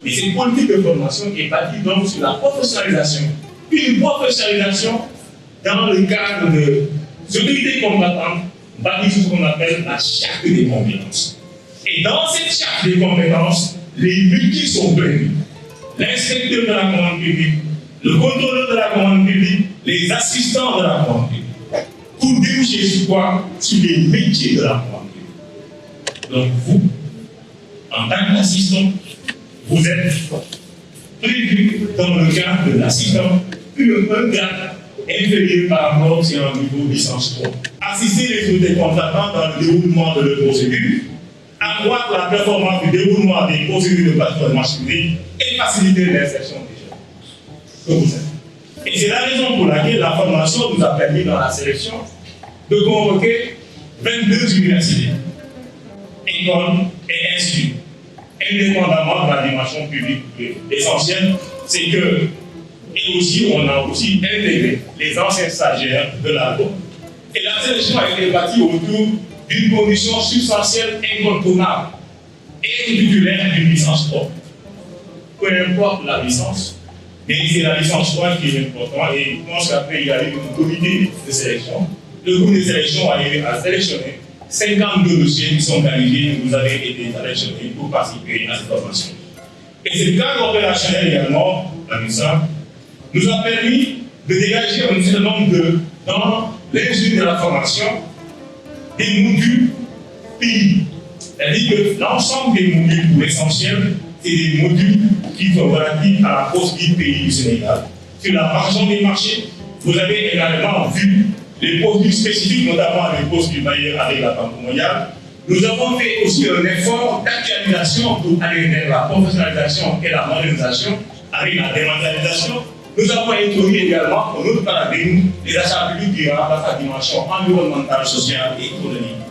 Et cette politique de formation est bâtie donc sur la professionnalisation. Une professionnalisation dans le cadre de autorités combattantes bâtie sur ce qu'on appelle la charte des compétences. Et dans cette charte des compétences, les métiers sont prévus. L'inspecteur de la commande publique, le contrôleur de la commande publique, les assistants de la commande publique. Pour déboucher sur quoi? Sur les métiers de la commande publique. Donc vous, en tant qu'assistant, vous êtes prévu dans le cadre de l'assistant, un grade inférieur par rapport à un niveau licence 3. Assister les autorités contratantes dans le déroulement de leur procédure, accroître la performance du déroulement des procédures de plateforme publique et faciliter l'insertion des jeunes. Et c'est la raison pour laquelle la formation nous a permis dans la sélection de convoquer 22 universités, écoles et instituts, indépendamment de la dimension publique. L'essentiel, c'est que, et aussi, on a aussi intégré les anciens stagiaires de la loi. Et la sélection a été bâtie autour d'une condition substantielle incontournable et titulaire d'une licence 3. Peu importe la licence, mais c'est la licence 3 qui est importante. Et je pense qu'après, il y a eu un comité de sélection. Le groupe de sélection a sélectionné 52 dossiers qui sont qualifiés et vous avez été sélectionnés pour participer à cette formation. Et ce cadre opérationnel également, la MISA, nous a permis de dégager un certain nombre dans l'ingénierie de la formation, des modules pays. C'est-à-dire que l'ensemble des modules, pour l'essentiel, c'est des modules qui sont relatifs à la procédure pays du Sénégal. Sur la marchand des marchés, vous avez également vu les procédures spécifiques, notamment les procédures bailleurs avec la Banque mondiale. Nous avons fait aussi un effort d'actualisation pour aller vers la professionnalisation et la modernisation avec la dématérialisation. Nous avons introduit également un autre paradigme, les achats publics qui renforcent sa dimension environnementale, sociale et économique.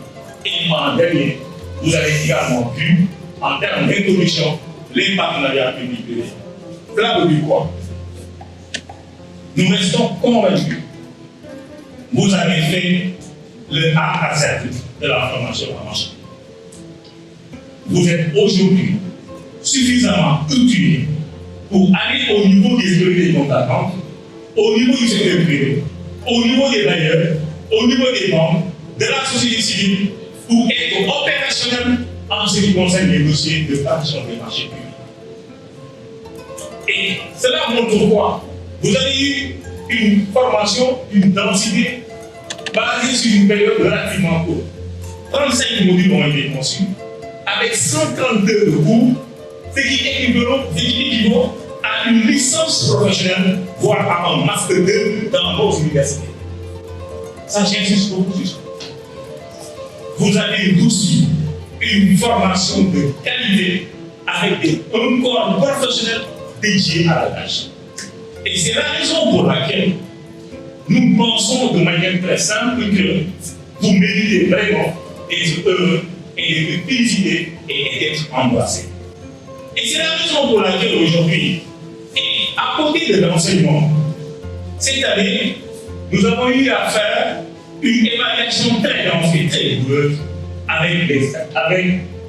Et en dernier, vous avez également vu, en termes d'introduction, les partenariats publics-privés. Cela veut dire quoi? Nous restons convaincus. Vous avez fait le A à Z de la formation à marché. Vous êtes aujourd'hui suffisamment outillés pour aller au niveau des autorités compétentes, au niveau du secteur privé, au niveau des bailleurs, au niveau des membres, de la société civile, pour être opérationnel en ce qui concerne les dossiers de création des marchés publics. Et cela montre quoi? Vous avez eu une formation, une densité basée sur une période relativement courte. 35 modules ont été conçus, avec 132 de cours, ce qui équivaut à une licence professionnelle, voire à un master 2 dans nos universités. Ça, j'insiste beaucoup sur ça. Vous avez aussi une formation de qualité avec un corps professionnel dédié à la tâche. Et c'est la raison pour laquelle nous pensons de manière très simple que vous méritez vraiment d'être heureux et d'être félicité et d'être embrassé. Et c'est la raison pour laquelle aujourd'hui, à côté de l'enseignement, cette année, nous avons eu à faire une évaluation très dense et très rigoureuse avec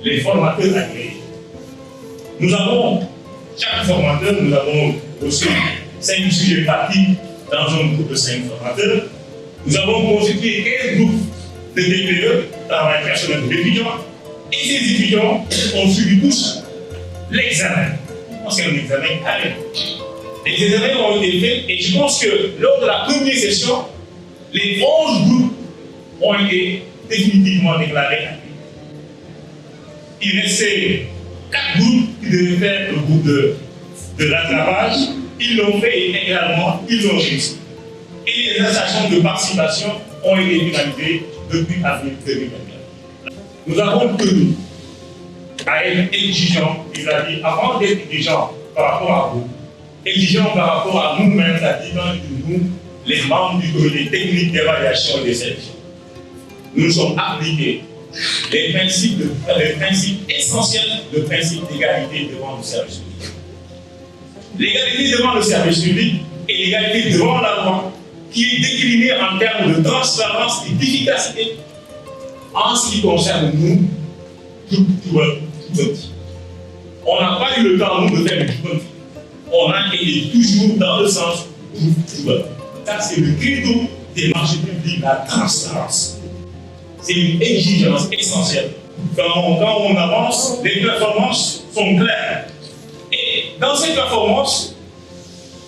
les formateurs agréés. Nous avons, chaque formateur, nous avons reçu 5 sujets pratiques dans un groupe de 5 formateurs. Nous avons constitué 15 groupes de DPE, travail personnel de l'étudiant, et ces étudiants ont suivi tous l'examen. Je pense qu'il y a un examen carré. Les examens ont été faits et je pense que lors de la première session, les 11 groupes ont été définitivement déclarés acquis. Il restait 4 groupes qui devaient faire le groupe de rattrapage. Ils l'ont fait et également, ils l'ont réussi. Et les associations de participation ont été finalisées depuis avril 2024. Nous avons tenu à être exigeants, c'est-à-dire avant d'être exigeants par rapport à vous, exigeants par rapport à nous-mêmes, c'est-à-dire nous, les membres du comité technique d'évaluation des sélections. Nous sommes appliqués les principes essentiels, le principe d'égalité devant le service public. L'égalité devant le service public et l'égalité devant la loi, qui est déclinée en termes de transparence et d'efficacité en ce qui concerne nous, tout petit. On n'a pas eu le temps, nous, de faire du tout. On a été toujours dans le sens tout. Ça, c'est le credo des marchés publics, la transparence. C'est une exigence essentielle. Quand on avance, les performances sont claires. Et dans ces performances,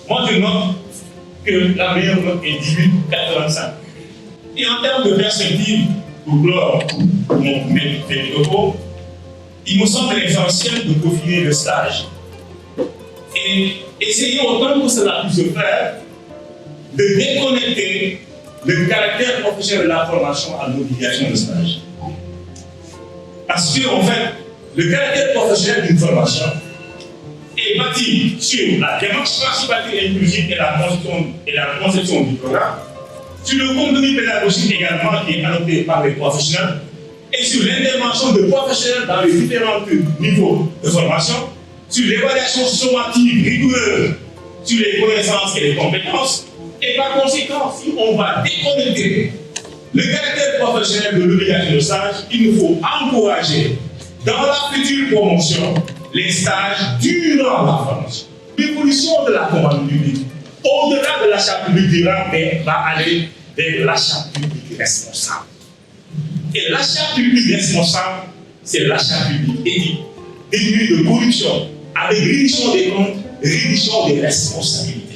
moi je note que la meilleure note est 18,85. Et en termes de perspective, pour clore mes propos, il me semble essentiel de peaufiner le stage. Et essayer autant que cela puisse se faire, de déconnecter le caractère professionnel de la formation à l'obligation de stage. Parce que, en fait, le caractère professionnel d'une formation est bâti sur la démarche participative et inclusive et la conception du programme, sur le contenu pédagogique également qui est adopté par les professionnels, et sur l'intervention de professionnels dans les différents niveaux de formation, sur l'évaluation sommative rigoureuse, sur les connaissances et les compétences, et par conséquent, si on va déconnecter le caractère professionnel de l'obligation de stage, il nous faut encourager dans la future promotion les stages durant la formation. L'évolution de la commande publique, au-delà de l'achat public durable, va aller vers l'achat public responsable. Et l'achat public responsable, c'est l'achat public éthique, dénué de corruption, avec réduction des comptes, réduction des responsabilités.